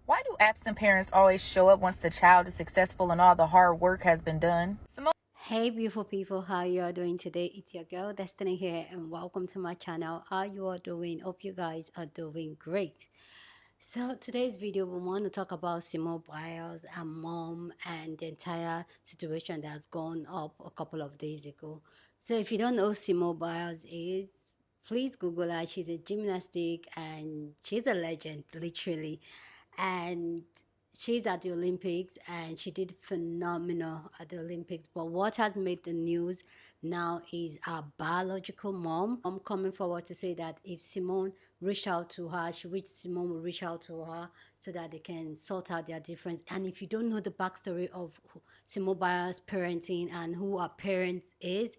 Why do absent parents always show up once the child is successful and all the hard work has been done? Simone. Hey beautiful people, how you are doing today? It's your girl Destiny here and welcome to my channel. How you are doing? Hope you guys are doing great. So today's video we want to talk about Simone Biles and mom and the entire situation that's gone up a couple of days ago. So if you don't know who Simone Biles is, please Google her. She's a gymnastic and she's a legend, literally. And she's at the Olympics and she did phenomenal at the Olympics. But what has made the news now is our biological mom. I'm coming forward to say that if Simone reached out to her, Simone will reach out to her so that they can sort out their difference. And if you don't know the backstory of Simone Biles' parenting and who her parents is,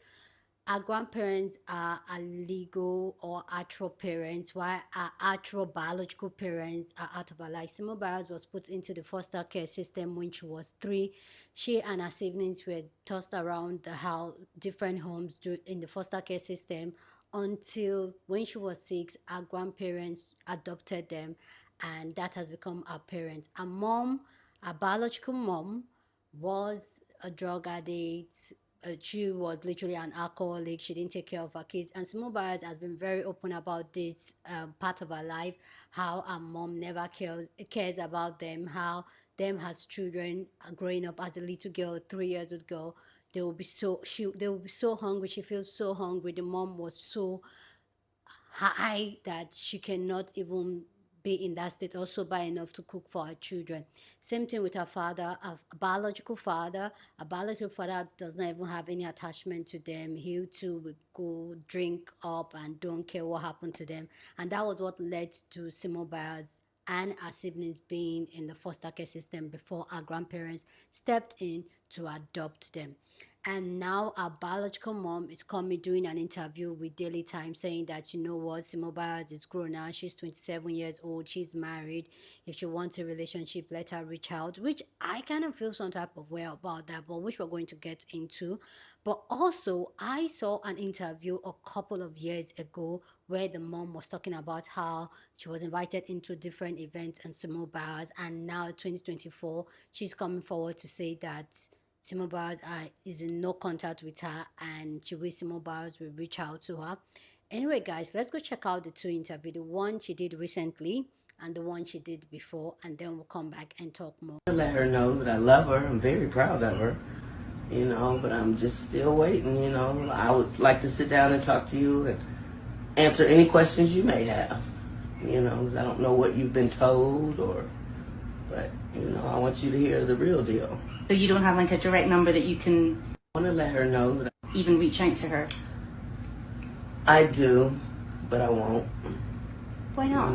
our grandparents are our legal or actual parents, while our actual biological parents are out of our life. Simone Biles was put into the foster care system when she was 3. She and her siblings were tossed around the house, different homes in the foster care system until when she was 6, our grandparents adopted them, and that has become our parents. Our mom, our biological mom, was a drug addict. She was literally an alcoholic. She didn't take care of her kids. And Simone Biles has been very open about this part of her life, how her mom never cares about them, how them as children growing up as a little girl, 3 years old girl, they will be so hungry. She feels so hungry. The mom was so high that she cannot even be in that state or sober enough to cook for her children. Same thing with her father, a biological father. A biological father does not even have any attachment to them. He too would go drink up and don't care what happened to them. And that was what led to Simone Biles and her siblings being in the foster care system before our grandparents stepped in to adopt them. And now our biological mom is coming doing an interview with Daily Times saying that, you know what, Simone Biles is grown now. She's 27 years old. She's married. If she wants a relationship, let her reach out, which I kind of feel some type of way about that, but which we're going to get into. But also, I saw an interview a couple of years ago where the mom was talking about how she was invited into different events and Simone Biles, and now 2024, she's coming forward to say that Simone Biles is in no contact with her and she wishes Simone Biles will reach out to her. Anyway, guys, let's go check out the two interviews, the one she did recently and the one she did before, and then we'll come back and talk more. Let her know that I love her. I'm very proud of her, but I'm just still waiting, I would like to sit down and talk to you and answer any questions you may have, 'cause I don't know what you've been told but, I want you to hear the real deal. So you don't have like a direct number that you can I want to let her know that even reach out to her? I do, but I won't. Why not?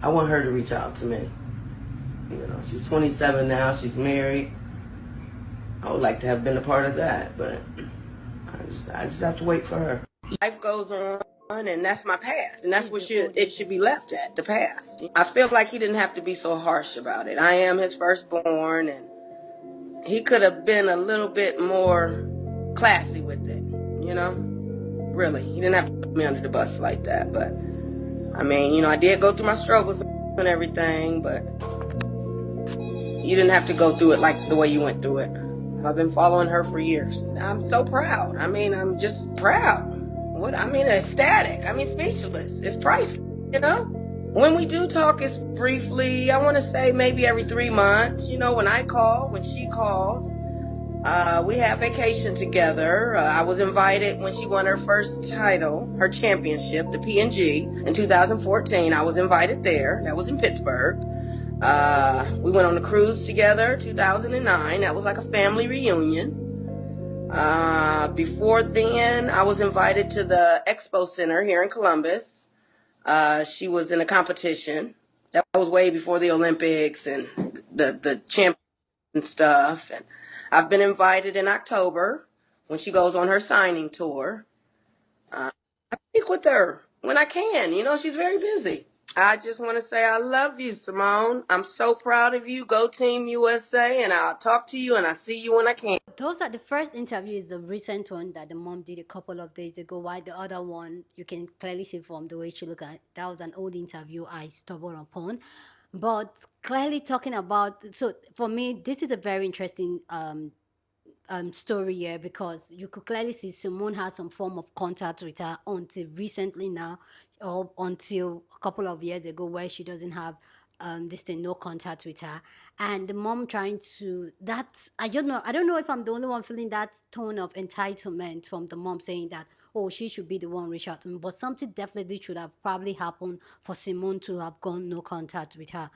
I want her to reach out to me. She's 27 now, she's married. I would like to have been a part of that, but I just have to wait for her. Life goes on, and that's my past, and that's what it should be left at, the past. I feel like he didn't have to be so harsh about it. I am his firstborn, and he could have been a little bit more classy with it, Really, he didn't have to put me under the bus like that, but I did go through my struggles and everything, but you didn't have to go through it like the way you went through it. I've been following her for years. I'm so proud. I'm just proud. Ecstatic. Speechless. It's priceless, When we do talk, it's briefly. I want to say maybe every 3 months, when I call, when she calls. We have vacation together. I was invited when she won her first title, her championship, the P&G, in 2014. I was invited there. That was in Pittsburgh. We went on a cruise together, 2009. That was like a family reunion. Before then, I was invited to the Expo Center here in Columbus. She was in a competition. That was way before the Olympics and the champion and stuff. And I've been invited in October when she goes on her signing tour. I speak with her when I can. She's very busy. I just want to say I love you, Simone. I'm so proud of you. Go Team USA, and I'll talk to you, and I'll see you when I can. Those are the first interview is the recent one that the mom did a couple of days ago, while the other one, you can clearly see from the way she looked at, that was an old interview I stumbled upon. But clearly talking about, so for me, this is a very interesting story here, because you could clearly see Simone has some form of contact with her until recently now, or until a couple of years ago, where she doesn't have this thing, no contact with her. And the mom trying to, that's, I don't know if I'm the only one feeling that tone of entitlement from the mom, saying that, oh, she should be the one reach out to me. But something definitely should have probably happened for Simone to have gone no contact with her.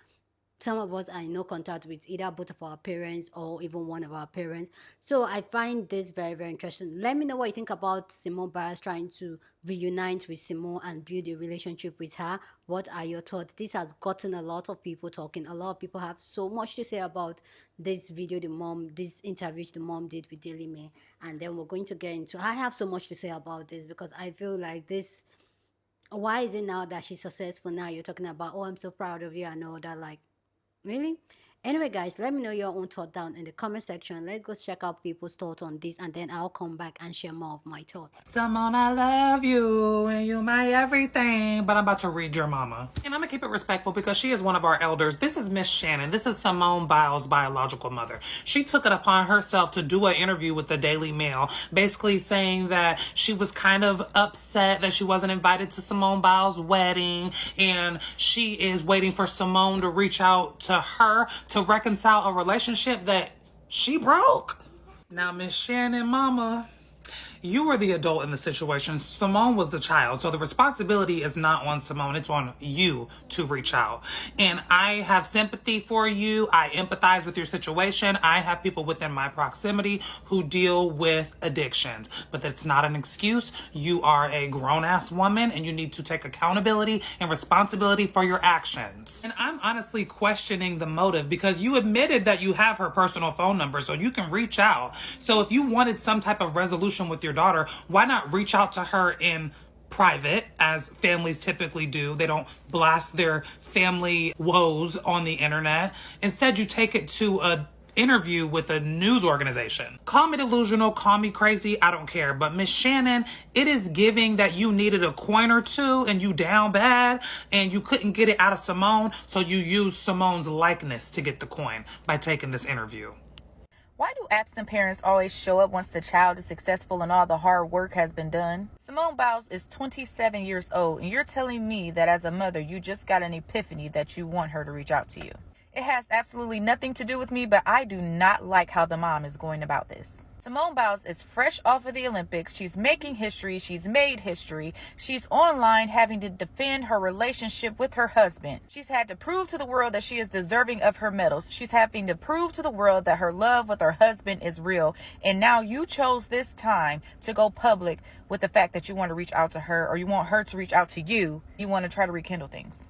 Some of us are in no contact with either both of our parents or even one of our parents. So I find this very, very interesting. Let me know what you think about Simone Biles trying to reunite with Simone and build a relationship with her. What are your thoughts? This has gotten a lot of people talking. A lot of people have so much to say about this video this interview the mom did with Daily Mail. And then we're going to get into, I have so much to say about this, because I feel like this, why is it now that she's successful now you're talking about, oh, I'm so proud of you and all that? Like, really? Anyway, guys, let me know your own thought down in the comment section. Let's go check out people's thoughts on this, and then I'll come back and share more of my thoughts. Simone, I love you and you my everything, but I'm about to read your mama. And I'm gonna keep it respectful because she is one of our elders. This is Miss Shannon. This is Simone Biles' biological mother. She took it upon herself to do an interview with the Daily Mail, basically saying that she was kind of upset that she wasn't invited to Simone Biles' wedding, and she is waiting for Simone to reach out to her to reconcile a relationship that she broke. Now, Miss Shannon, mama, you were the adult in the situation. Simone was the child. So the responsibility is not on Simone. It's on you to reach out. And I have sympathy for you. I empathize with your situation. I have people within my proximity who deal with addictions. But that's not an excuse. You are a grown-ass woman and you need to take accountability and responsibility for your actions. And I'm honestly questioning the motive, because you admitted that you have her personal phone number so you can reach out. So if you wanted some type of resolution with your daughter, why not reach out to her in private, as families typically do? They don't blast their family woes on the internet. Instead, you take it to a interview with a news organization. Call me delusional, call me crazy, I don't care. But Miss Shannon, it is giving that you needed a coin or two and you down bad and you couldn't get it out of Simone, so you used Simone's likeness to get the coin by taking this interview. Why do absent parents always show up once the child is successful and all the hard work has been done? Simone Biles is 27 years old, and you're telling me that as a mother, you just got an epiphany that you want her to reach out to you. It has absolutely nothing to do with me, but I do not like how the mom is going about this. Simone Biles is fresh off of the Olympics. She's making history. She's made history. She's online having to defend her relationship with her husband. She's had to prove to the world that she is deserving of her medals. She's having to prove to the world that her love with her husband is real. And now you chose this time to go public with the fact that you want to reach out to her, or you want her to reach out to you. You want to try to rekindle things.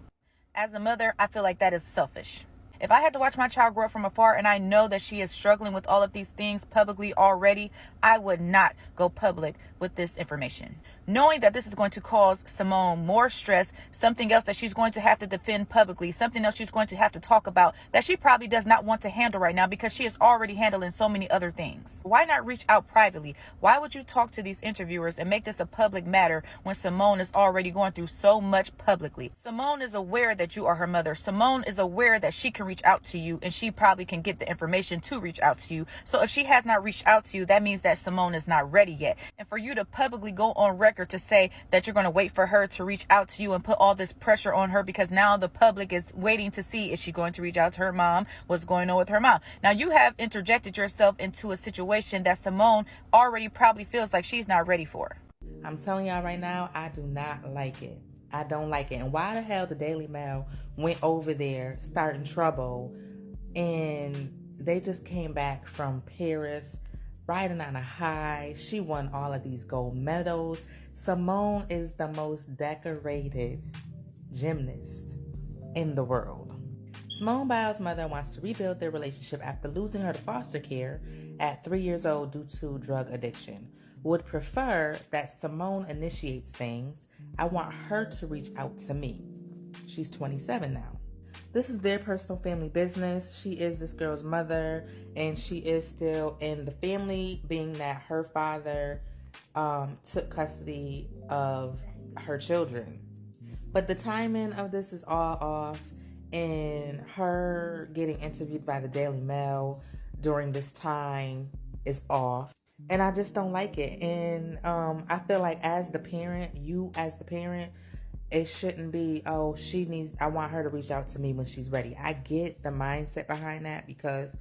As a mother, I feel like that is selfish. If I had to watch my child grow up from afar and I know that she is struggling with all of these things publicly already, I would not go public with this information. Knowing that this is going to cause Simone more stress, something else that she's going to have to defend publicly, something else she's going to have to talk about that she probably does not want to handle right now because she is already handling so many other things. Why not reach out privately? Why would you talk to these interviewers and make this a public matter when Simone is already going through so much publicly? Simone is aware that you are her mother. Simone is aware that she can reach out to you, and she probably can get the information to reach out to you. So if she has not reached out to you, that means that Simone is not ready yet. And for you to publicly go on record to say that you're going to wait for her to reach out to you and put all this pressure on her, because now the public is waiting to see, is she going to reach out to her mom? What's going on with her mom? Now you have interjected yourself into a situation that Simone already probably feels like she's not ready for. I'm telling y'all right now, I do not like it. I don't like it. And why the hell the Daily Mail went over there starting trouble, and they just came back from Paris riding on a high. She won all of these gold medals. Simone is the most decorated gymnast in the world. Simone Biles' mother wants to rebuild their relationship after losing her to foster care at 3 years old due to drug addiction. Would prefer that Simone initiates things. I want her to reach out to me. She's 27 now. This is their personal family business. She is this girl's mother, and she is still in the family, being that her father took custody of her children. But the timing of this is all off, And her getting interviewed by the Daily Mail during this time is off. And I just don't like it. And I feel like as the parent, it shouldn't be, oh, I want her to reach out to me when she's ready. I get the mindset behind that because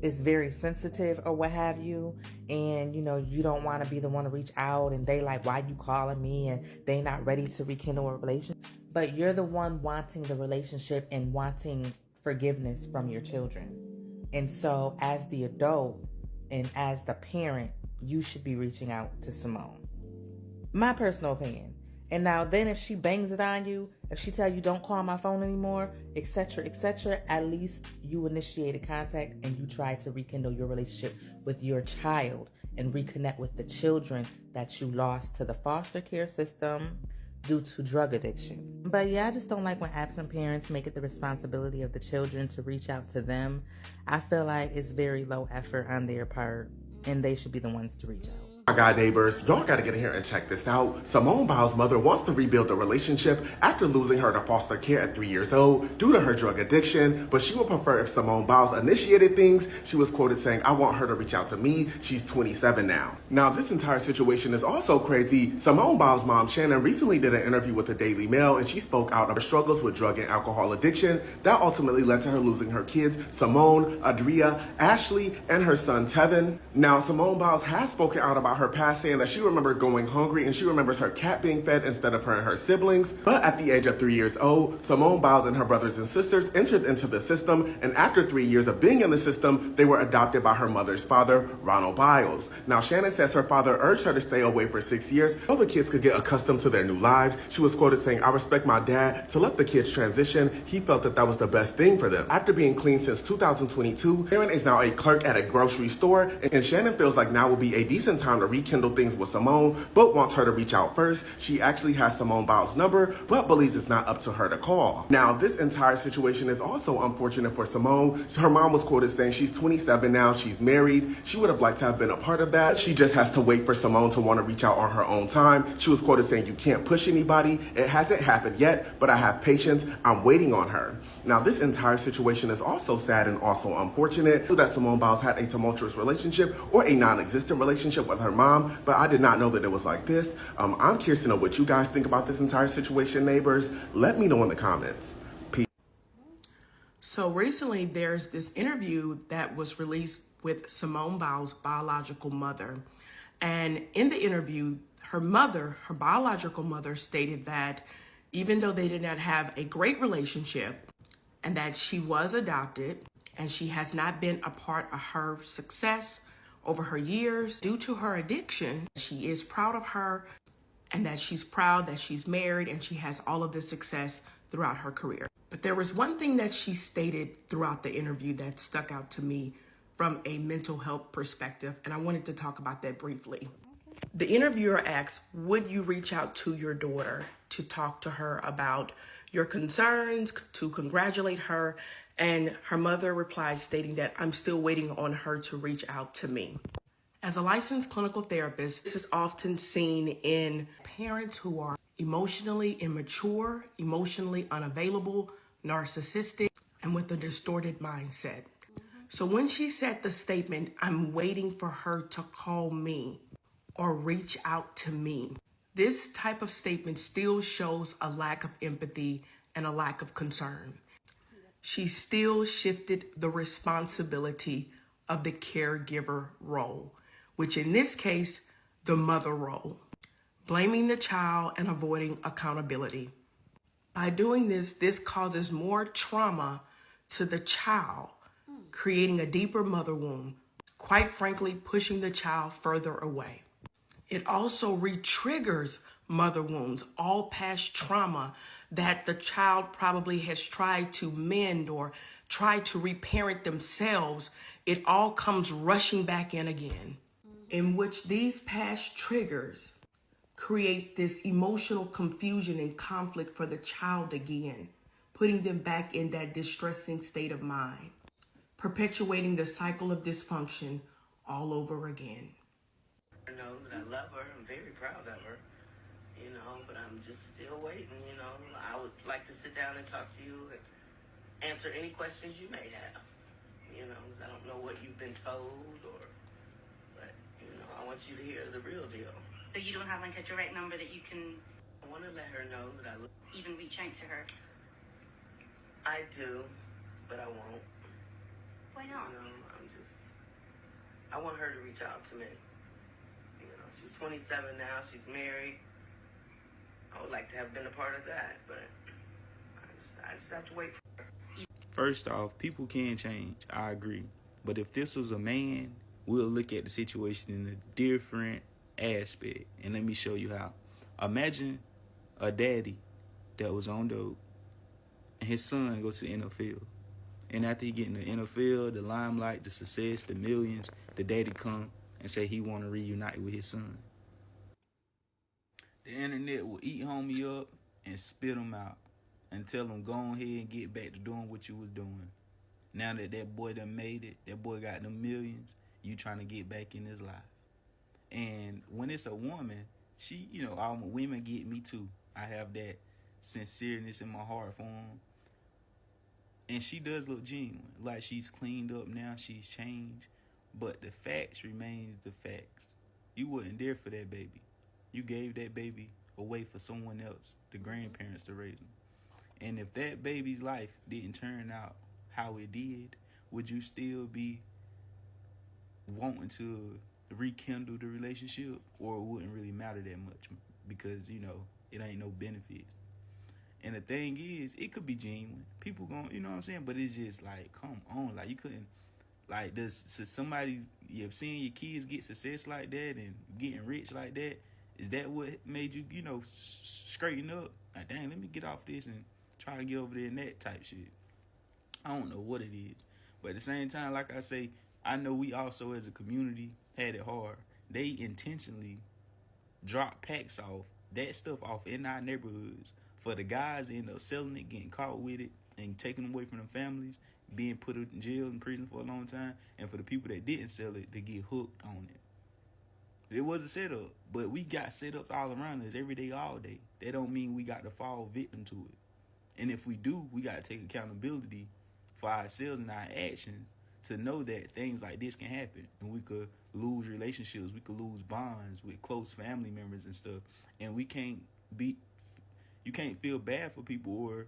it's very sensitive or what have you. And, you don't want to be the one to reach out and they like, why you calling me? And they not ready to rekindle a relationship. But you're the one wanting the relationship and wanting forgiveness from your children. And so as the adult and as the parent, you should be reaching out to Simone. My personal opinion. And now then if she bangs it on you, if she tell you don't call my phone anymore, etc., at least you initiated contact and you tried to rekindle your relationship with your child and reconnect with the children that you lost to the foster care system due to drug addiction. But yeah, I just don't like when absent parents make it the responsibility of the children to reach out to them. I feel like it's very low effort on their part and they should be the ones to reach out. My God, neighbors, y'all gotta get in here and check this out. Simone Biles' mother wants to rebuild the relationship after losing her to foster care at 3 years old due to her drug addiction, but she would prefer if Simone Biles initiated things. She was quoted saying, I want her to reach out to me. She's 27 now. Now, this entire situation is also crazy. Simone Biles' mom, Shannon, recently did an interview with the Daily Mail, and she spoke out of her struggles with drug and alcohol addiction. That ultimately led to her losing her kids, Simone, Adria, Ashley, and her son, Tevin. Now, Simone Biles has spoken out about her past, saying that she remembered going hungry and she remembers her cat being fed instead of her and her siblings. But at the age of 3 years old, Simone Biles and her brothers and sisters entered into the system, and after 3 years of being in the system, they were adopted by her mother's father, Ronald Biles. Now, Shannon says her father urged her to stay away for 6 years so the kids could get accustomed to their new lives. She was quoted saying, I respect my dad to let the kids transition. He felt that that was the best thing for them. After being clean since 2022, Sharon is now a clerk at a grocery store, and Shannon feels like now would be a decent time to rekindle things with Simone, but wants her to reach out first. She actually has Simone Biles' number, but believes it's not up to her to call. Now, this entire situation is also unfortunate for Simone. Her mom was quoted saying she's 27 now, she's married. She would have liked to have been a part of that. She just has to wait for Simone to want to reach out on her own time. She was quoted saying, you can't push anybody. It hasn't happened yet, but I have patience. I'm waiting on her. Now, this entire situation is also sad and also unfortunate that Simone Biles had a tumultuous relationship or a non-existent relationship with her mom, but I did not know that it was like this. I'm curious to know what you guys think about this entire situation, neighbors. Let me know in the comments. Peace. So recently there's this interview that was released with Simone Biles' biological mother. And in the interview, her biological mother stated that even though they did not have a great relationship and that she was adopted and she has not been a part of her success over her years due to her addiction, she is proud of her and that she's proud that she's married and she has all of this success throughout her career. But there was one thing that she stated throughout the interview that stuck out to me from a mental health perspective, and I wanted to talk about that briefly. The interviewer asked, would you reach out to your daughter to talk to her about your concerns, to congratulate her? And her mother replied stating that I'm still waiting on her to reach out to me. As a licensed clinical therapist, this is often seen in parents who are emotionally immature, emotionally unavailable, narcissistic, and with a distorted mindset. So when she said the statement, I'm waiting for her to call me or reach out to me, this type of statement still shows a lack of empathy and a lack of concern. She still shifted the responsibility of the caregiver role, which in this case, the mother role, blaming the child and avoiding accountability. By doing this, this causes more trauma to the child, creating a deeper mother wound, quite frankly, pushing the child further away. It also re-triggers mother wounds, all past trauma that the child probably has tried to mend or try to reparent themselves. It all comes rushing back in again, in which these past triggers create this emotional confusion and conflict for the child again, putting them back in that distressing state of mind, perpetuating the cycle of dysfunction all over again. I know that I love her. I'm very proud of her, but I'm just still waiting, you know. I would like to sit down and talk to you and answer any questions you may have. You know, 'cause I don't know what you've been told but, you know, I want you to hear the real deal. So you don't have like a direct number that you can I want to let her know that even reach out to her? I do, but I won't. Why not? You know, I want her to reach out to me. You know, she's 27 now, she's married. I would like to have been a part of that, but I just have to wait for her. First off, people can change. I agree. But if this was a man, we'll look at the situation in a different aspect. And let me show you how. Imagine a daddy that was on dope and his son goes to the NFL. And after he get in the NFL, the limelight, the success, the millions, the daddy come and say he want to reunite with his son. The internet will eat homie up and spit him out and tell him go ahead and get back to doing what you was doing. Now that that boy done made it, that boy got them millions, you trying to get back in his life. And when it's a woman, she, you know, all women get me too. I have that sincereness in my heart for them. And she does look genuine. Like she's cleaned up now, she's changed. But the facts remain the facts. You wasn't there for that baby. You gave that baby away for someone else, the grandparents, to raise them. And if that baby's life didn't turn out how it did, would you still be wanting to rekindle the relationship, or it wouldn't really matter that much because, you know, it ain't no benefits? And the thing is, it could be genuine. People gon', you know what I'm saying? But it's just like, come on, like you couldn't, like, does somebody, you've seen your kids get success like that and getting rich like that? Is that what made you, you know, straighten up? Like, dang, let me get off this and try to get over there and that type shit. I don't know what it is. But at the same time, like I say, I know we also as a community had it hard. They intentionally dropped packs off, that stuff off in our neighborhoods for the guys that end up selling it, getting caught with it, and taking them away from their families, being put in jail and prison for a long time, and for the people that didn't sell it to get hooked on it. It was a setup, but we got setups all around us every day, all day. That don't mean we got to fall victim to it. And if we do, we got to take accountability for ourselves and our actions to know that things like this can happen. And we could lose relationships. We could lose bonds with close family members and stuff. And we can't be, you can't feel bad for people, or,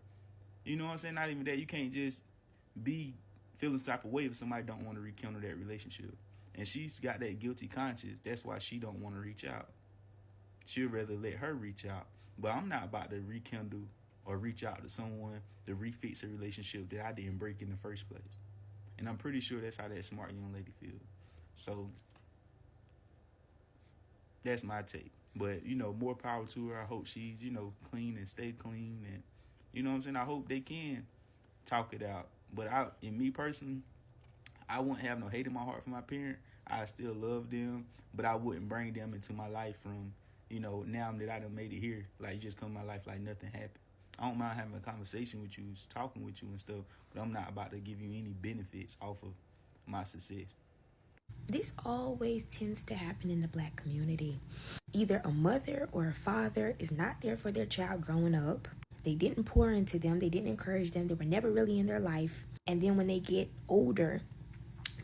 you know what I'm saying? Not even that. You can't just be feeling some type of way if somebody don't want to rekindle that relationship. And she's got that guilty conscience. That's why she don't want to reach out. She'd rather let her reach out. But I'm not about to rekindle or reach out to someone to refix a relationship that I didn't break in the first place. And I'm pretty sure that's how that smart young lady feels. So that's my take. But, you know, more power to her. I hope she's, you know, clean and stay clean. And, you know what I'm saying? I hope they can talk it out. But in me personally, I wouldn't have no hate in my heart for my parent. I still love them, but I wouldn't bring them into my life from, you know, now that I done made it here. Like, just come in my life like nothing happened. I don't mind having a conversation with you, talking with you and stuff, but I'm not about to give you any benefits off of my success. This always tends to happen in the Black community. Either a mother or a father is not there for their child growing up. They didn't pour into them. They didn't encourage them. They were never really in their life. And then when they get older,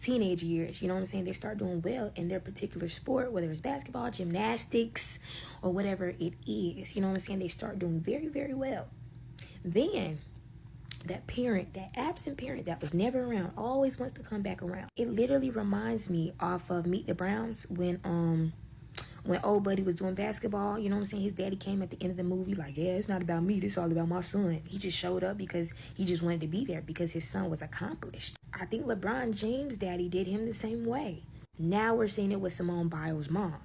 teenage years, you know what I'm saying, they start doing well in their particular sport, whether it's basketball, gymnastics, or whatever it is, you know what I'm saying, they start doing very, very well. Then that parent, that absent parent that was never around, always wants to come back around. It literally reminds me off of Meet the Browns when old buddy was doing basketball, you know what I'm saying, his daddy came at the end of the movie like, yeah, it's not about me, this is all about my son. He just showed up because he just wanted to be there because his son was accomplished. I think LeBron James' daddy did him the same way. Now we're seeing it with Simone Biles' mom.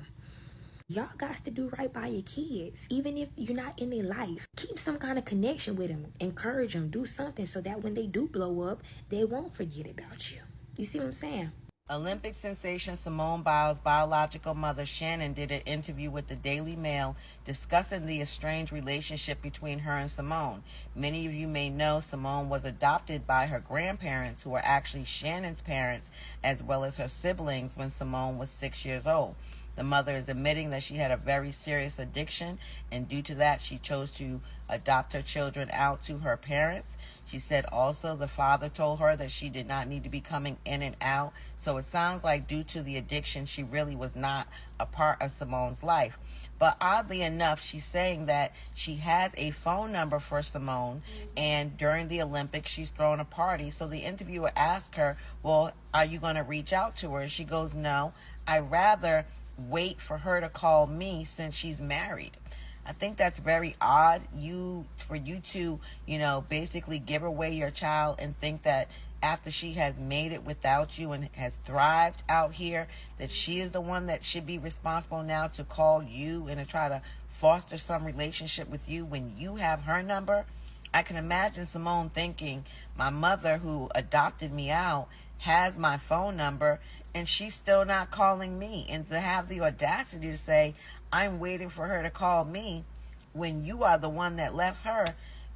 Y'all got to do right by your kids. Even if you're not in their life, keep some kind of connection with them. Encourage them. Do something so that when they do blow up, they won't forget about you. You see what I'm saying? Olympic sensation Simone Biles' biological mother Shannon did an interview with the Daily Mail discussing the estranged relationship between her and Simone. Many of you may know Simone was adopted by her grandparents, who were actually Shannon's parents, as well as her siblings when Simone was 6 years old. The mother is admitting that she had a very serious addiction, and due to that, she chose to adopt her children out to her parents. She said also the father told her that she did not need to be coming in and out. So it sounds like due to the addiction, she really was not a part of Simone's life. But oddly enough, she's saying that she has a phone number for Simone, and during the Olympics, she's thrown a party. So the interviewer asked her, well, are you going to reach out to her? And she goes, no, I'd rather wait for her to call me since she's married. I think that's very odd for you to, basically give away your child and think that after she has made it without you and has thrived out here, that she is the one that should be responsible now to call you and to try to foster some relationship with you when you have her number. I can imagine Simone thinking, my mother who adopted me out has my phone number and she's still not calling me. And to have the audacity to say, I'm waiting for her to call me when you are the one that left her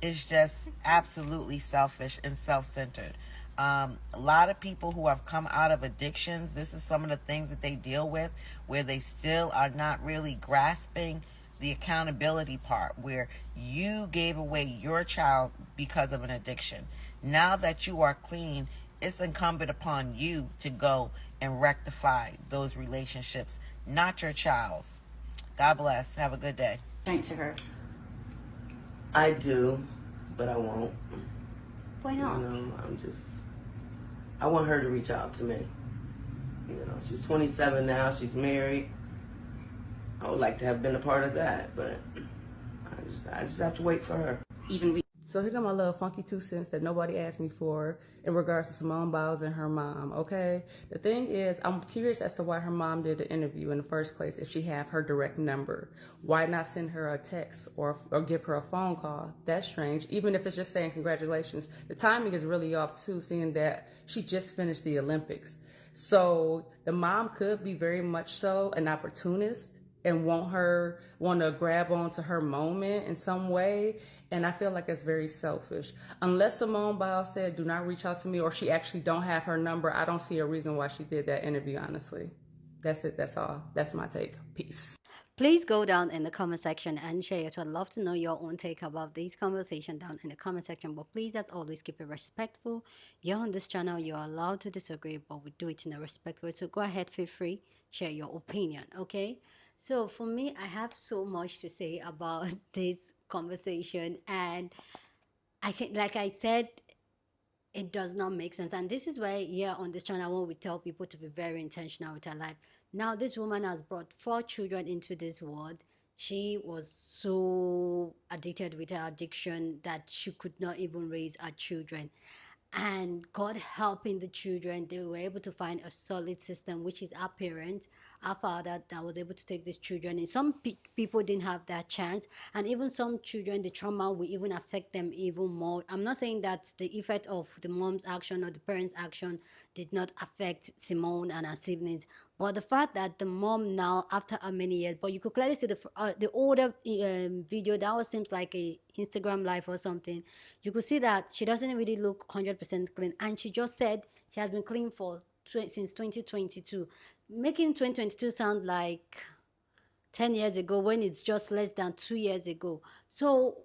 is just absolutely selfish and self-centered. A lot of people who have come out of addictions, this is some of the things that they deal with, where they still are not really grasping the accountability part, where you gave away your child because of an addiction. Now that you are clean, it's incumbent upon you to go and rectify those relationships, not your child's. God bless. Have a good day. To her. I do, but I won't. Why not? I want her to reach out to me. She's 27 now. She's married. I would like to have been a part of that, but I just have to wait for her. So here come my little funky 2 cents that nobody asked me for in regards to Simone Biles and her mom, okay? The thing is, I'm curious as to why her mom did the interview in the first place if she have her direct number. Why not send her a text or give her a phone call? That's strange, even if it's just saying congratulations. The timing is really off too, seeing that she just finished the Olympics. So the mom could be very much so an opportunist and want to grab onto her moment in some way. And I feel like it's very selfish. Unless Simone Biles said, do not reach out to me, or she actually don't have her number, I don't see a reason why she did that interview, honestly. That's it. That's all. That's my take. Peace. Please go down in the comment section and share it. I'd love to know your own take about this conversation down in the comment section. But please, as always, keep it respectful. You're on this channel. You're allowed to disagree, but we do it in a respectful way. So go ahead, feel free, share your opinion, okay? So for me, I have so much to say about this conversation, and I can, like I said, it does not make sense. And this is why here on this channel, when we tell people to be very intentional with their life. Now, this woman has brought 4 children into this world. She was so addicted with her addiction that she could not even raise her children. And God helping the children, they were able to find a solid system, which is our parents, our father, that was able to take these children. And some people didn't have that chance, and even some children, the trauma will even affect them even more. I'm not saying that the effect of the mom's action or the parents' action did not affect Simone and her siblings, but the fact that the mom now, after how many years, but you could clearly see the older video that was seems like a Instagram live or something. You could see that she doesn't really look 100% clean, and she just said she has been clean since 2022, making 2022 sound like 10 years ago when it's just less than 2 years ago. So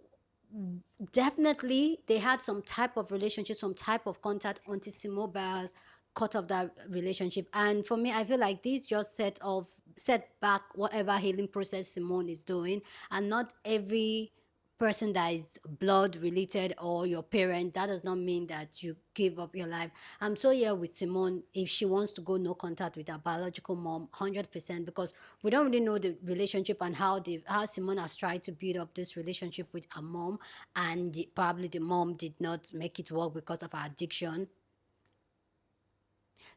definitely they had some type of relationship, some type of contact until Simone Biles cut off that relationship. And for me, I feel like this just set back whatever healing process Simone is doing, and not every person that is blood related or your parent, that does not mean that you give up your life. I'm so here with Simone if she wants to go no contact with her biological mom 100%, because we don't really know the relationship and how Simone has tried to build up this relationship with her mom, and probably the mom did not make it work because of her addiction.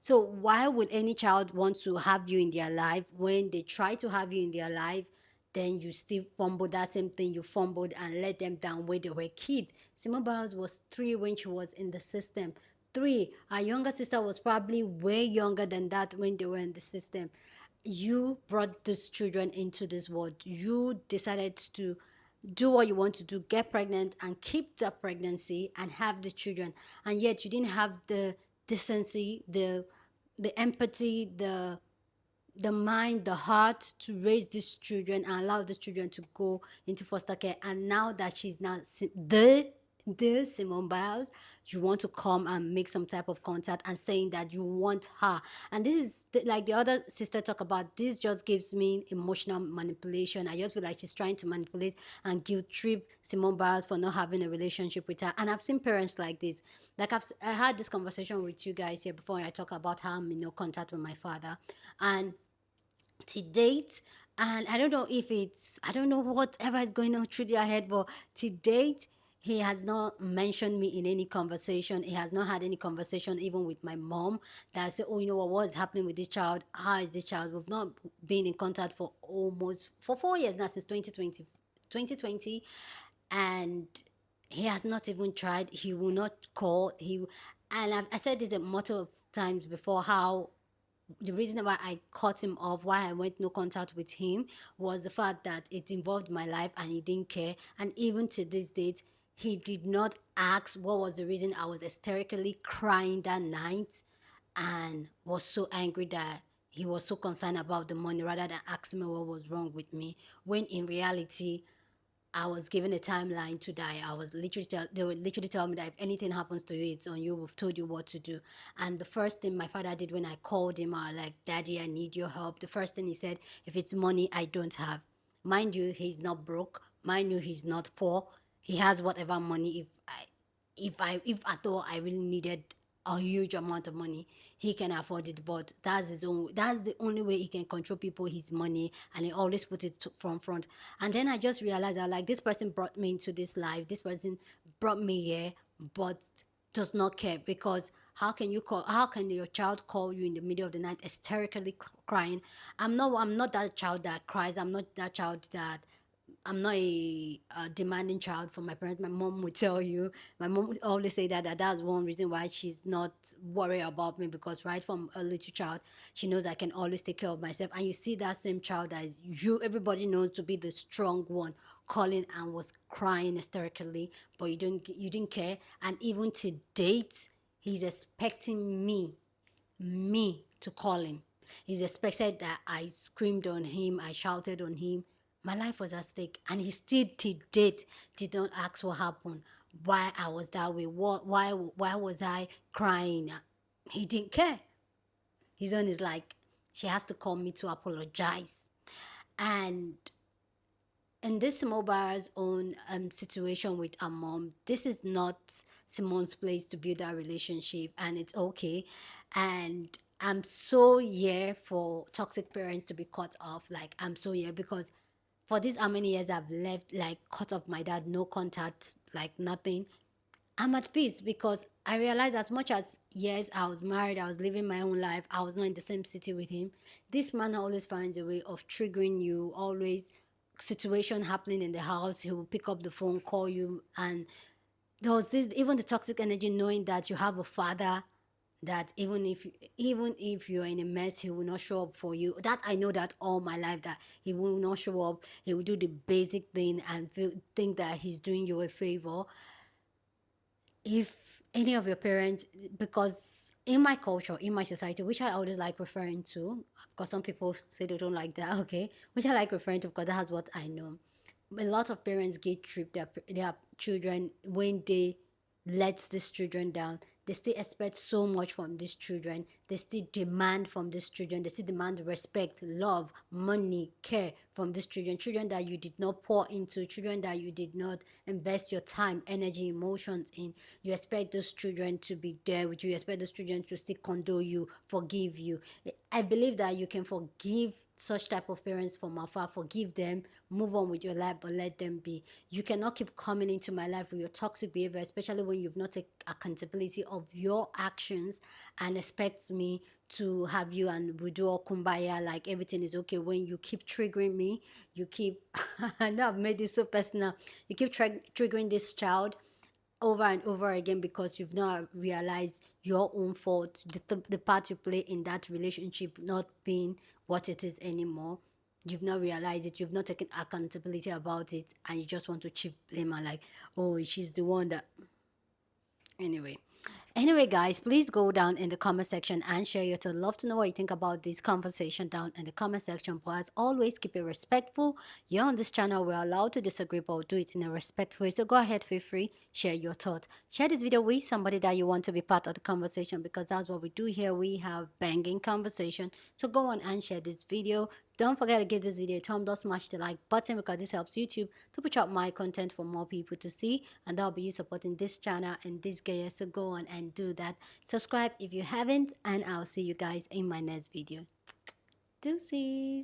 So why would any child want to have you in their life? When they try to have you in their life, then you still fumble that same thing you fumbled and let them down when they were kids. Simone Biles was 3 when she was in the system. 3. Her younger sister was probably way younger than that when they were in the system. You brought these children into this world. You decided to do what you want to do, get pregnant and keep the pregnancy and have the children, and yet you didn't have the decency, the empathy, the the mind, the heart to raise these children and allow these children to go into foster care. And now that she's now the Simone Biles, you want to come and make some type of contact and saying that you want her. And this is like the other sister talk about, this just gives me emotional manipulation. I just feel like she's trying to manipulate and guilt trip Simone Biles for not having a relationship with her. And I've seen parents like this. Like I had this conversation with you guys here before, and I talk about how I'm in no contact with my father. And to date, and I don't know if it's, I don't know whatever is going on through their head, but to date, he has not mentioned me in any conversation. He has not had any conversation even with my mom that say, oh, you know what is happening with this child? How is this child? We've not been in contact for almost for 4 years now, since 2020, and he has not even tried. He will not call. I said this a multiple of times before, how the reason why I cut him off, why I went no contact with him, was the fact that it involved my life and he didn't care. And even to this date, he did not ask what was the reason I was hysterically crying that night, and was so angry that he was so concerned about the money rather than asking me what was wrong with me, when in reality I was given a timeline to die. I was literally they would literally tell me that if anything happens to you, it's on you. We've told you what to do. And the first thing my father did when I called him, I was like, Daddy, I need your help. The first thing he said, if it's money, I don't have. Mind you, he's not broke. Mind you, he's not poor. He has whatever money. If at all I really needed a huge amount of money, he can afford it. But that's the only way he can control people, his money, and he always put it from front. And then I just realized that, like, this person brought me into this life, this person brought me here, but does not care. Because how can your child call you in the middle of the night hysterically crying? I'm not that child that cries. I'm not that child that, I'm not a demanding child from my parents. My mom would tell you. My mom would always say that's one reason why she's not worried about me, because right from a little child, she knows I can always take care of myself. And you see that same child that everybody knows to be the strong one, calling and was crying hysterically, but you didn't care. And even to date, he's expecting me to call him. He's expected that I screamed on him, I shouted on him. My life was at stake, and he still to date did not ask what happened, why I was that way, why was I crying. He didn't care. His own is like, she has to call me to apologize. And in this Mobile's own situation with her mom, this is not Simone's place to build that relationship, and it's okay. And I'm so here for toxic parents to be cut off. Like, I'm so here because for this how many years I've left, like, cut off my dad, no contact, like nothing. I'm at peace because I realized, as much as, yes, I was married, I was living my own life, I was not in the same city with him, this man always finds a way of triggering you. Always situation happening in the house, he will pick up the phone, call you. And there was this, even the toxic energy, knowing that you have a father that even if you're in a mess, he will not show up for you. That I know that all my life, that he will not show up. He will do the basic thing and think that he's doing you a favor. If any of your parents, because in my culture, in my society, which I always like referring to, because some people say they don't like that, okay, which I like referring to because that's what I know. A lot of parents get tripped their children when they let these children down. They still expect so much from these children. They still demand from these children. They still demand respect, love, money, care from these children. Children that you did not pour into, children that you did not invest your time, energy, emotions in. You expect those children to be there with you. You expect those children to still condole you, forgive you. I believe that you can forgive such type of parents from afar, forgive them, move on with your life, but let them be. You cannot keep coming into my life with your toxic behavior, especially when you've not taken accountability of your actions, and expect me to have you and we do all kumbaya like everything is okay, when you keep triggering me. You keep I know I've made this so personal. You keep triggering this child over and over again because you've not realized your own fault, the part you play in that relationship not being what it is anymore. You've not realized it, you've not taken accountability about it, and you just want to chip blame and like, oh, she's the one that, anyway. Anyway, guys, please go down in the comment section and share your thoughts. Love to know what you think about this conversation down in the comment section. But as always, keep it respectful. You're on this channel. We're allowed to disagree, but do it in a respectful way. So go ahead, feel free, share your thoughts. Share this video with somebody that you want to be part of the conversation, because that's what we do here. We have banging conversation. So go on and share this video. Don't forget to give this video a thumbs up, smash the like button, because this helps YouTube to push out my content for more people to see, and that'll be you supporting this channel and this guy. So go on and do that. Subscribe if you haven't, and I'll see you guys in my next video. Deuces.